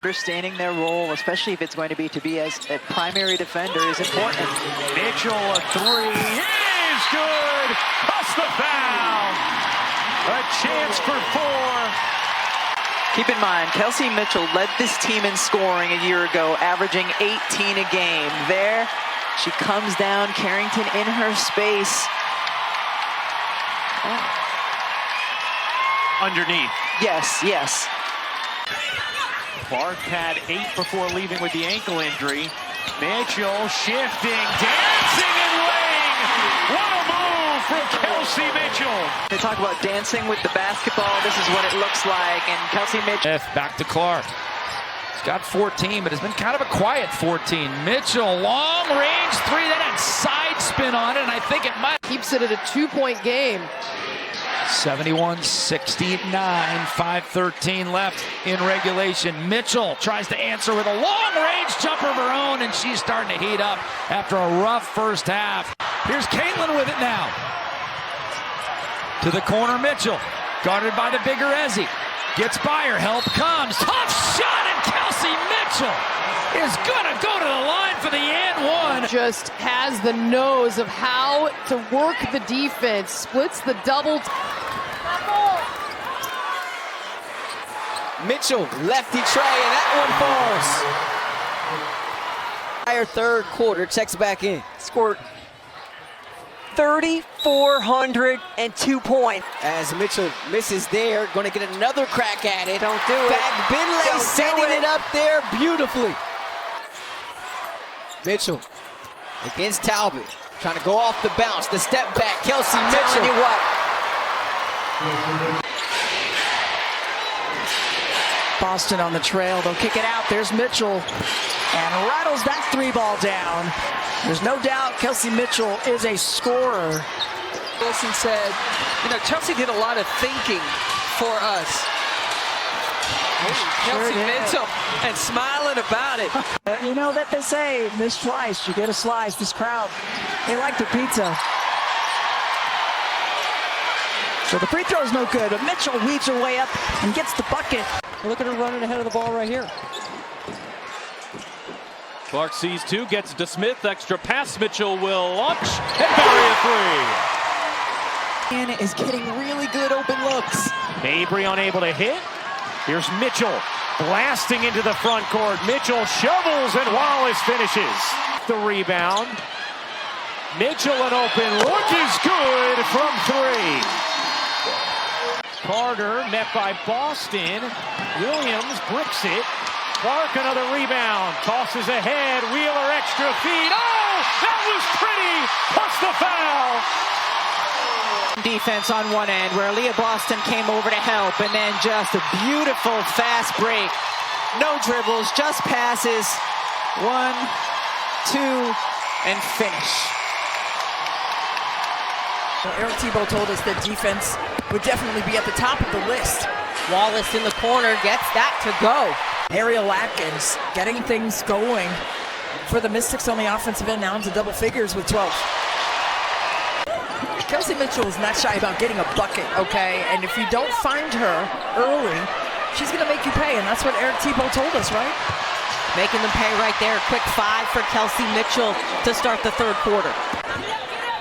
Understanding their role, especially if it's going to be as a primary defender, is important. Mitchell, a three. It is good. Plus the foul. A chance for 4. Keep in mind, Kelsey Mitchell led this team in scoring a year ago, averaging 18 a game. There, she comes down, Carrington in her space. Underneath. Yes. Clark had 8 before leaving with the ankle injury. Mitchell shifting, dancing and laying. What a move from Kelsey Mitchell. They talk about dancing with the basketball. This is what it looks like. And Kelsey Mitchell. Back to Clark. He's got 14, but it's been kind of a quiet 14. Mitchell, long range 3, then had side spin on it, and I think it might. Keeps it at a 2-point game. 71-69, 5:13 left in regulation. Mitchell tries to answer with a long-range jumper of her own, and she's starting to heat up after a rough first half. Here's Caitlin with it now. To the corner, Mitchell, guarded by the bigger Ezzy. Gets by her, help comes. Tough shot, and Kelsey Mitchell is going to go to the line for the and one. Just has the nose of how to work the defense, splits the double. Mitchell, lefty tray, and that one falls. Entire third quarter, checks back in. Scored 3,402 points. As Mitchell misses there, going to get another crack at it. Don't do it. Finlay setting it up there beautifully. Mitchell against Talbot, trying to go off the bounce. The step back, Kelsey Mitchell. Telling you what. Boston on the trail. They'll kick it out. There's Mitchell and rattles that 3-ball down. There's no doubt Kelsey Mitchell is a scorer. Wilson said, Chelsea did a lot of thinking for us. Kelsey Mitchell and smiling about it. You know that they say, miss twice, you get a slice. This crowd, they like their pizza. So the free throw's no good, but Mitchell weaves her way up and gets the bucket. Look at her running ahead of the ball right here. Clark sees 2, gets it to Smith. Extra pass. Mitchell will launch and bury a 3. And is getting really good open looks. Mabry unable to hit. Here's Mitchell blasting into the front court. Mitchell shovels and Wallace finishes. The rebound. Mitchell an open look is good from 3. Carter met by Boston. Williams bricks it. Clark another rebound. Tosses ahead. Wheeler extra feed. Oh, that was pretty. Plus the foul. Defense on one end where Leah Boston came over to help, and then just a beautiful fast break. No dribbles, just passes. 1, 2, and finish. Well, Eric Thibault told us that defense would definitely be at the top of the list. Wallace in the corner gets that to go. Ariel Atkins getting things going for the Mystics on the offensive end, now into double figures with 12. Kelsey Mitchell is not shy about getting a bucket, okay? And if you don't find her early, she's going to make you pay, and that's what Eric Thibault told us, right? Making them pay right there. Quick 5 for Kelsey Mitchell to start the third quarter.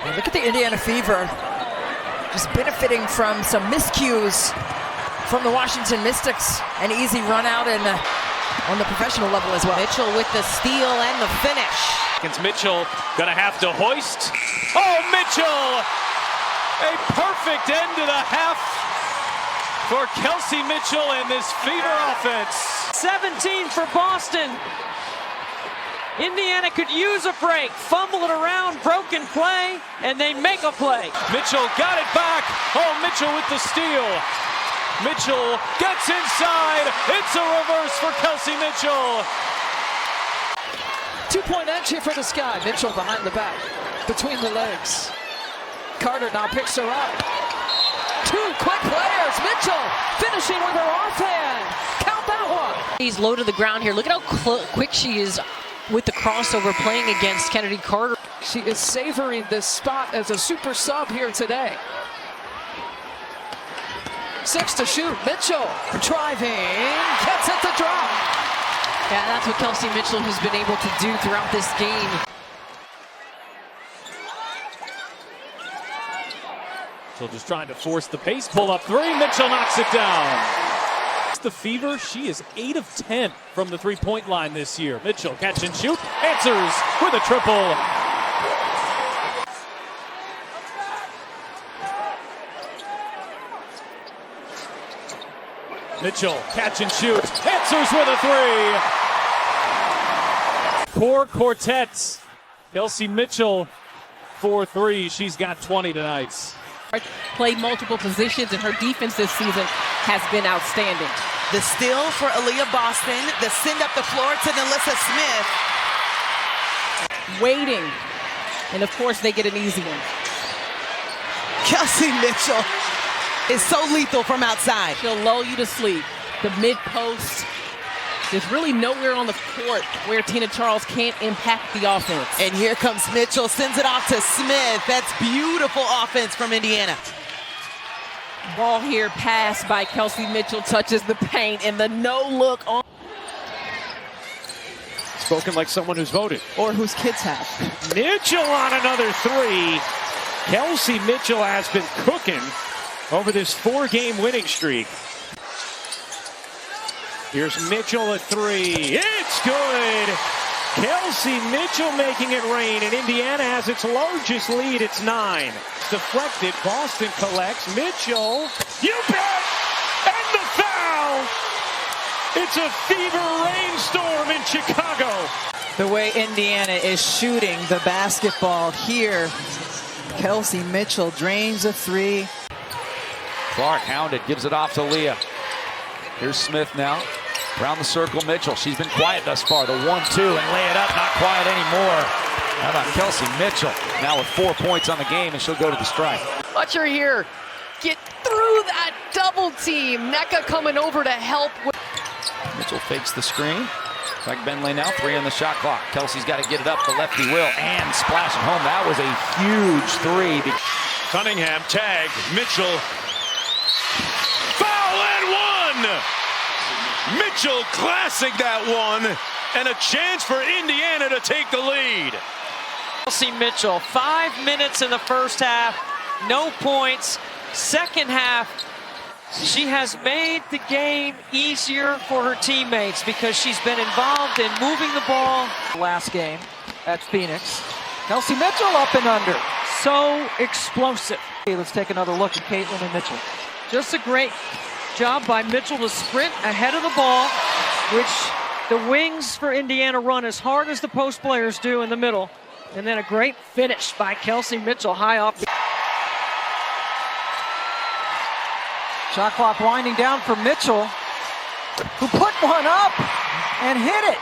And look at the Indiana Fever, just benefiting from some miscues from the Washington Mystics. An easy run out and on the professional level as well. Mitchell with the steal and the finish. Mitchell gonna have to hoist. Oh, Mitchell! A perfect end to the half for Kelsey Mitchell and this Fever offense. 17 for Boston. Indiana could use a break, fumble it around, broken play, and they make a play. Mitchell got it back. Oh, Mitchell with the steal. Mitchell gets inside. It's a reverse for Kelsey Mitchell. 2-point edge here for the Sky. Mitchell behind the back, between the legs. Carter now picks her up. 2 quick players. Mitchell finishing with her offhand. Count that one. He's low to the ground here. Look at how quick she is with the crossover playing against Kennedy Carter. She is savoring this spot as a super sub here today. 6 to shoot. Mitchell driving, gets it to drop. Yeah, that's what Kelsey Mitchell has been able to do throughout this game. So just trying to force the pace, pull up three. Mitchell knocks it down. The Fever, she is 8 of 10 from the three-point line this year. Mitchell, catch and shoot, answers with a triple. Mitchell, catch and shoot, answers with a three. Core quartets. Kelsey Mitchell, 4 3. She's got 20 tonight. Played multiple positions, and her defense this season has been outstanding. The steal for Aaliyah Boston, the send up the floor to Nalissa Smith. Waiting, and of course they get an easy one. Kelsey Mitchell is so lethal from outside. She'll lull you to sleep. The mid-post. There's really nowhere on the court where Tina Charles can't impact the offense. And here comes Mitchell, sends it off to Smith. That's beautiful offense from Indiana. Ball here, pass by Kelsey Mitchell, touches the paint, and the no-look on. Spoken like someone who's voted. Or whose kids have. Mitchell on another three. Kelsey Mitchell has been cooking over this 4-game winning streak. Here's Mitchell, a three. It's good. Kelsey Mitchell making it rain, and Indiana has its largest lead. It's 9. It's deflected. Boston collects. Mitchell, you bet! And the foul! It's a Fever rainstorm in Chicago. The way Indiana is shooting the basketball here. Kelsey Mitchell drains a three. Clark hounded, gives it off to Leah. Here's Smith now. Around the circle, Mitchell. She's been quiet thus far. The 1-2 and lay it up. Not quiet anymore. How about Kelsey Mitchell? Now with 4 points on the game, and she'll go to the strike. Watch her here. Get through that double team. NECA coming over to help. Mitchell fakes the screen. Like Benley now, 3 on the shot clock. Kelsey's got to get it up. The lefty will, and splashing home. That was a huge three. Cunningham tag. Mitchell. Foul and one! Mitchell classic that one, and a chance for Indiana to take the lead. Kelsey Mitchell, 5 minutes in the first half, no points. Second half, she has made the game easier for her teammates because she's been involved in moving the ball. Last game at Phoenix. Kelsey Mitchell up and under. So explosive. Okay, let's take another look at Caitlin and Mitchell. Just a great job by Mitchell to sprint ahead of the ball, which the wings for Indiana run as hard as the post players do in the middle. And then a great finish by Kelsey Mitchell high off. Shot clock winding down for Mitchell, who put one up and hit it.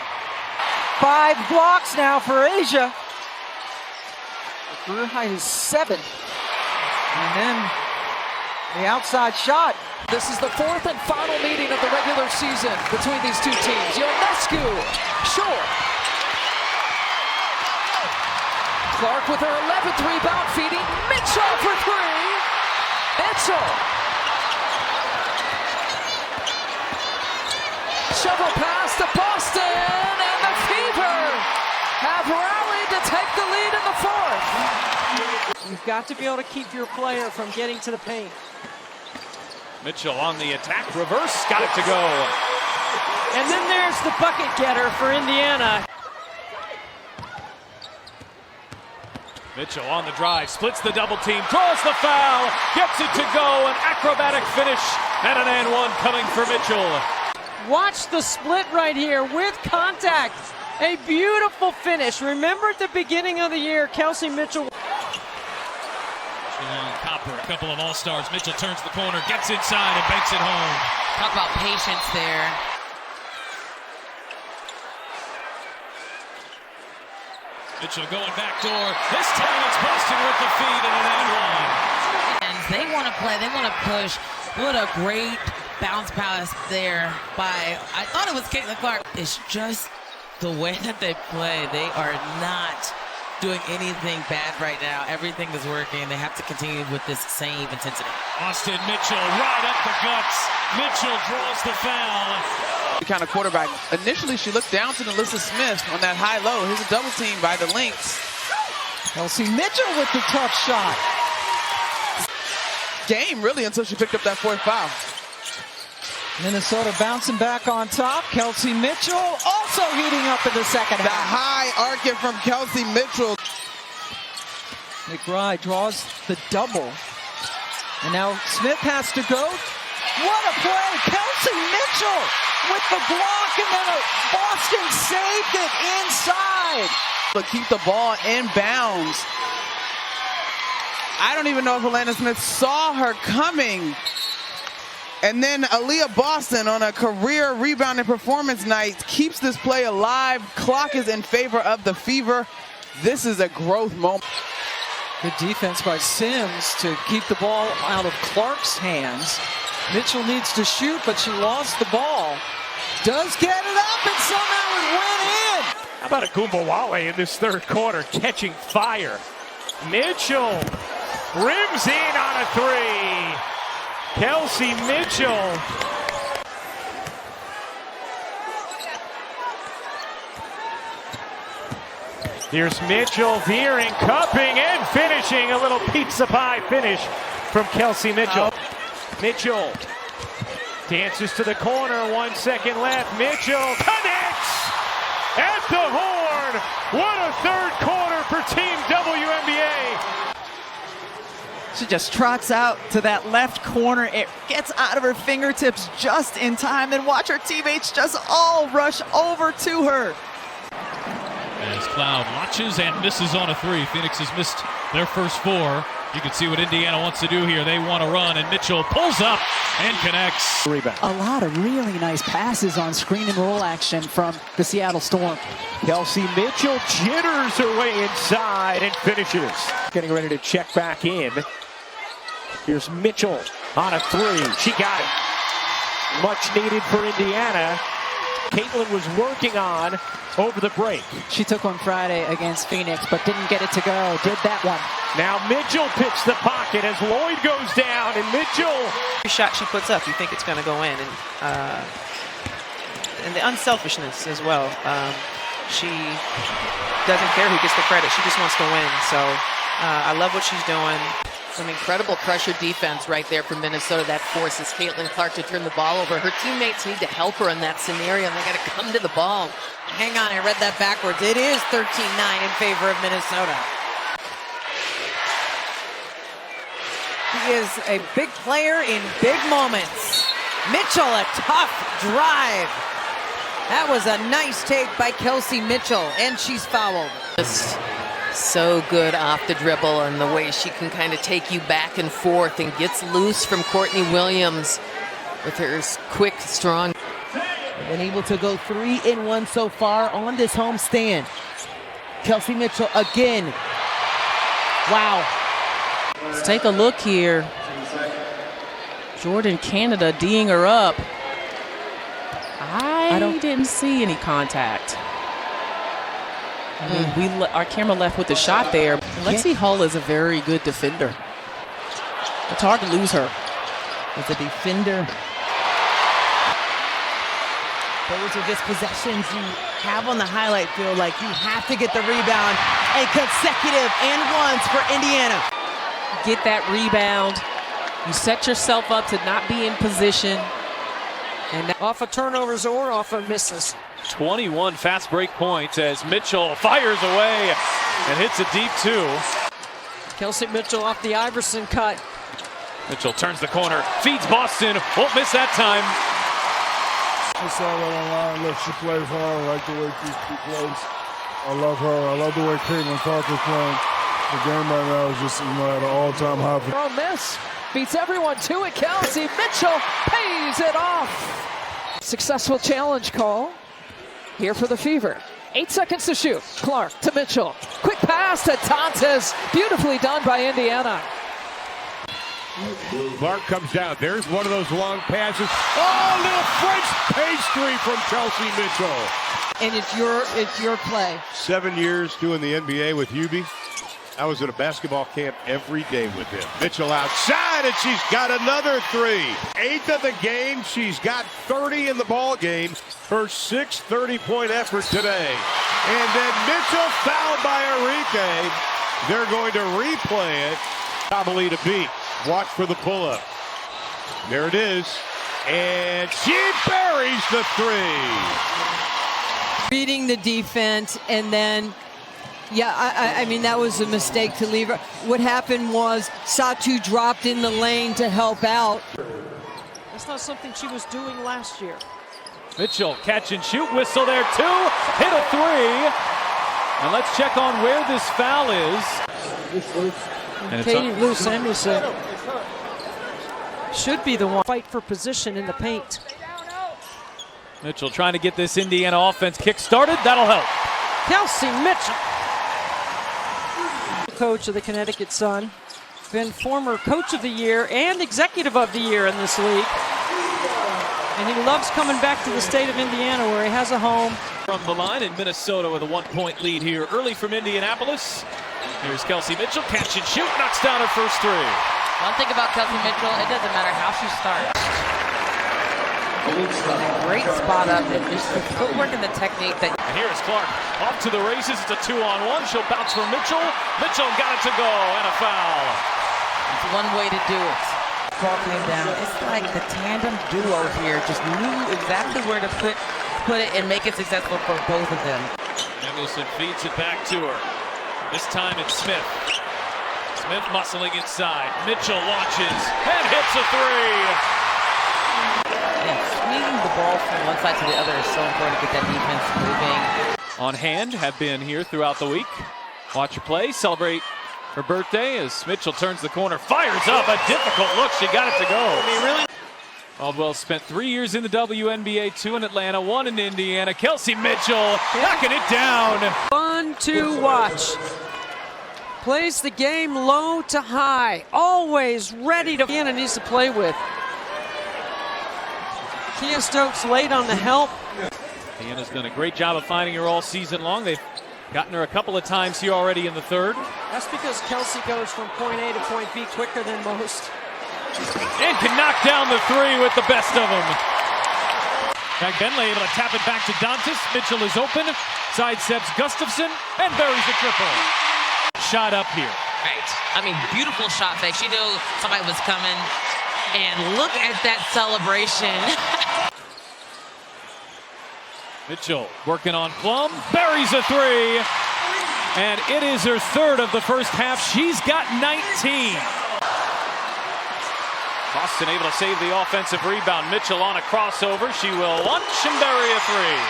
5 blocks now for Asia. The career high is 7. And then the outside shot. This is the 4th and final meeting of the regular season between these two teams. Ionescu, short. Clark with her 11th rebound, feeding Mitchell for 3. Mitchell. Shovel pass to Boston, and the Fever have rallied to take the lead in the 4th. You've got to be able to keep your player from getting to the paint. Mitchell on the attack, reverse, got it to go. And then there's the bucket getter for Indiana. Mitchell on the drive, splits the double team, draws the foul, gets it to go, an acrobatic finish, and an and one coming for Mitchell. Watch the split right here with contact. A beautiful finish. Remember at the beginning of the year, Kelsey Mitchell. Copper, a couple of all-stars. Mitchell turns the corner, gets inside, and banks it home. Talk about patience there. Mitchell going back door. This time it's Boston with the feed and an and one. And they want to play. They want to push. What a great bounce pass there by, I thought it was Caitlin Clark. It's just the way that they play. They are not doing anything bad right now. Everything is working. They have to continue with this same intensity. Austin Mitchell right up the guts. Mitchell draws the foul. The kind of quarterback. Initially, she looked down to Alyssa Smith on that high-low. Here's a double team by the Lynx. Kelsey Mitchell with the tough shot. Game, really, until she picked up that fourth foul. Minnesota bouncing back on top. Kelsey Mitchell also heating up in the second The half. high arcing from Kelsey Mitchell. McBride draws the double. And now Smith has to go. What a play! Kelsey Mitchell with the block, and then Boston saved it inside. But keep the ball in bounds. I don't even know if Alana Smith saw her coming. And then Aaliyah Boston on a career rebounding performance night keeps this play alive. Clock is in favor of the Fever. This is a growth moment. Good defense by Sims to keep the ball out of Clark's hands. Mitchell needs to shoot, but she lost the ball. Does get it up, and somehow it went in. How about Agumbawale in this third quarter catching fire? Mitchell rims in on a three. Kelsey Mitchell. Here's Mitchell veering, cupping, and finishing. A little pizza pie finish from Kelsey Mitchell. Mitchell dances to the corner, 1 second left. Mitchell connects at the horn. What a third quarter for Team WNBA. She just trots out to that left corner. It gets out of her fingertips just in time. Then watch her teammates just all rush over to her. As Cloud watches and misses on a three. Phoenix has missed their first four. You can see what Indiana wants to do here. They want to run, and Mitchell pulls up and connects. Rebound. A lot of really nice passes on screen and roll action from the Seattle Storm. Kelsey Mitchell jitters her way inside and finishes. Getting ready to check back in. Here's Mitchell on a three. She got it. Much needed for Indiana. Caitlin was working on over the break. She took one Friday against Phoenix, but didn't get it to go. Did that one. Now Mitchell picks the pocket as Lloyd goes down, and Mitchell. Every shot she puts up, you think it's going to go in, and the unselfishness as well. She doesn't care who gets the credit. She just wants to win. So I love what she's doing. Some incredible pressure defense right there from Minnesota that forces Caitlin Clark to turn the ball over. Her teammates need to help her in that scenario, and they got to come to the ball. Hang on, I read that backwards. It is 13-9 in favor of Minnesota. He is a big player in big moments. Mitchell, a tough drive. That was a nice take by Kelsey Mitchell, and she's fouled. Just so good off the dribble, and the way she can kind of take you back and forth and gets loose from Courtney Williams with her quick, strong. Been able to go 3-in-1 so far on this homestand. Kelsey Mitchell again. Wow. Let's take a look here. Jordan Canada D'ing her up. I didn't see any contact. I mean, our camera left with the shot there. Lexi Hull is a very good defender. It's hard to lose her. As a defender. Those are just possessions you have on the highlight field. Like, you have to get the rebound. A consecutive and ones for Indiana. Get that rebound. You set yourself up to not be in position. And off of turnovers or off of misses. 21 fast break points as Mitchell fires away and hits a deep two. Kelsey Mitchell off the Iverson cut. Mitchell turns the corner, feeds Boston, won't miss that time. I saw that online. Look, she plays hard. I like the way she plays. I love her. I love the way Caitlin Clark is playing. The game right now is just, at an all-time high. Oh, miss. Beats everyone to it. Kelsey Mitchell pays it off. Successful challenge call here for the Fever. 8 seconds to shoot. Clark to Mitchell. Quick pass to Tontes. Beautifully done by Indiana. Clark comes down. There's one of those long passes. Oh, little French pastry from Kelsey Mitchell. And it's your play. 7 years doing the NBA with Hubie. I was at a basketball camp every day with him. Mitchell outside, and she's got another three. 8th of the game. She's got 30 in the ball game. Her 6th 30-point effort today. And then Mitchell fouled by Enrique. They're going to replay it. Probably to beat. Watch for the pull-up. There it is. And she buries the three. Beating the defense, and then I mean, that was a mistake to leave her. What happened was Satu dropped in the lane to help out. That's not something she was doing last year. Mitchell, catch and shoot, whistle there too, hit a three. And let's check on where this foul is. And Katie Lou Samuelson should be the one fight for position in the paint. Mitchell trying to get this Indiana offense kick started. That'll help. Kelsey Mitchell, coach of the Connecticut Sun, been former coach of the year and executive of the year in this league. And he loves coming back to the state of Indiana where he has a home. From the line in Minnesota with a 1-point lead here early from Indianapolis. Here's Kelsey Mitchell, catch and shoot, knocks down her first three. One thing about Kelsey Mitchell, it doesn't matter how she starts. Great spot up, and just the footwork and the technique. And here's Clark off to the races. It's a 2-on-1. She'll bounce for Mitchell. Mitchell got it to go, and a foul. It's one way to do it. Ball came down. It's like the tandem duo here just knew exactly where to put it and make it successful for both of them. Samuelson feeds it back to her. This time it's Smith. Smith muscling inside. Mitchell launches and hits a three. Swinging the ball from one side to the other is so important to get that defense moving. On hand, have been here throughout the week. Watch her play, celebrate her birthday as Mitchell turns the corner, fires up, a difficult look, she got it to go. Caldwell spent 3 years in the WNBA, 2 in Atlanta, 1 in Indiana. Kelsey Mitchell knocking it down. Fun to watch. Plays the game low to high, always ready to Indiana needs to play with. Kia Stokes late on the help. Indiana's done a great job of finding her all season long. They've gotten her a couple of times here already in the third. That's because Kelsey goes from point A to point B quicker than most. And can knock down the three with the best of them. Jack Bentley able to tap it back to Dantas. Mitchell is open, sidesteps Gustafson, and buries the triple. Shot up here. Right. I mean, beautiful shot fake. She knew somebody was coming. And look at that celebration. Mitchell working on Plum, buries a three. And it is her third of the first half. She's got 19. Boston able to save the offensive rebound. Mitchell on a crossover. She will launch and bury a three.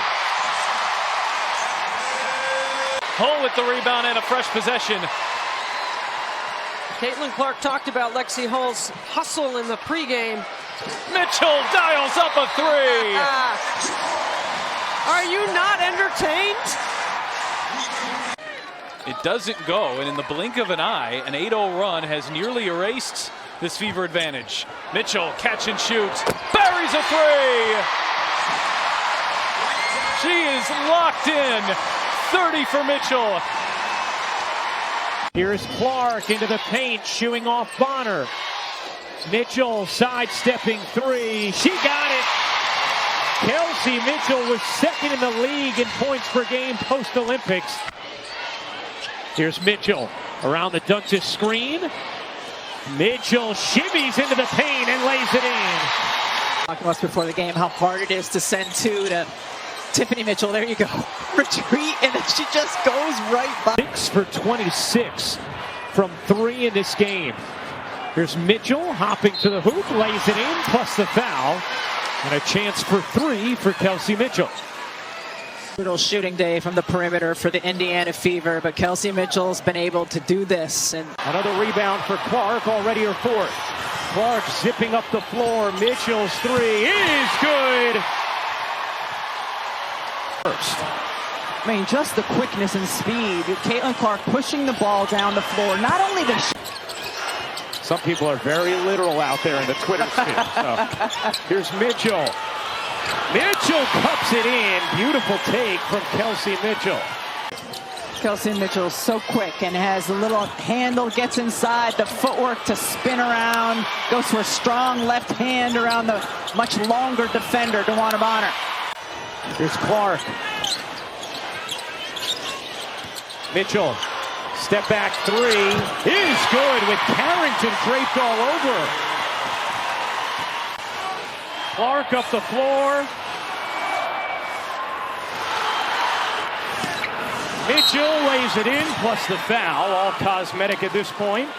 Hull with the rebound and a fresh possession. Caitlin Clark talked about Lexi Hull's hustle in the pregame. Mitchell dials up a three. Are you not entertained? It doesn't go, and in the blink of an eye, an 8-0 run has nearly erased this Fever advantage. Mitchell, catch and shoot, buries a three. She is locked in. 30 for Mitchell. Here's Clark into the paint, shooing off Bonner. Mitchell sidestepping three. She got it. Kelsey Mitchell was second in the league in points per game post-Olympics. Here's Mitchell around the Duntas screen. Mitchell shimmies into the paint and lays it in. Talked to us before the game how hard it is to send two to Tiffany Mitchell. There you go. Retreat, and then she just goes right by. 6 for 26 from 3 in this game. Here's Mitchell hopping to the hoop, lays it in, plus the foul. And a chance for 3 for Kelsey Mitchell. Brutal shooting day from the perimeter for the Indiana Fever, but Kelsey Mitchell's been able to do this. And another rebound for Clark, already her fourth. Clark zipping up the floor. Mitchell's three is good. First. I mean, just the quickness and speed. Caitlin Clark pushing the ball down the floor. Not only the some people are very literal out there in the Twitter sphere. So, here's Mitchell. Mitchell cups it in. Beautiful take from Kelsey Mitchell. Kelsey Mitchell so quick and has a little handle, gets inside, the footwork to spin around, goes for a strong left hand around the much longer defender, DeWanna Bonner. Here's Clark. Mitchell, step back three, is good with Carrington draped all over. Clark up the floor. Mitchell lays it in, plus the foul, all cosmetic at this point.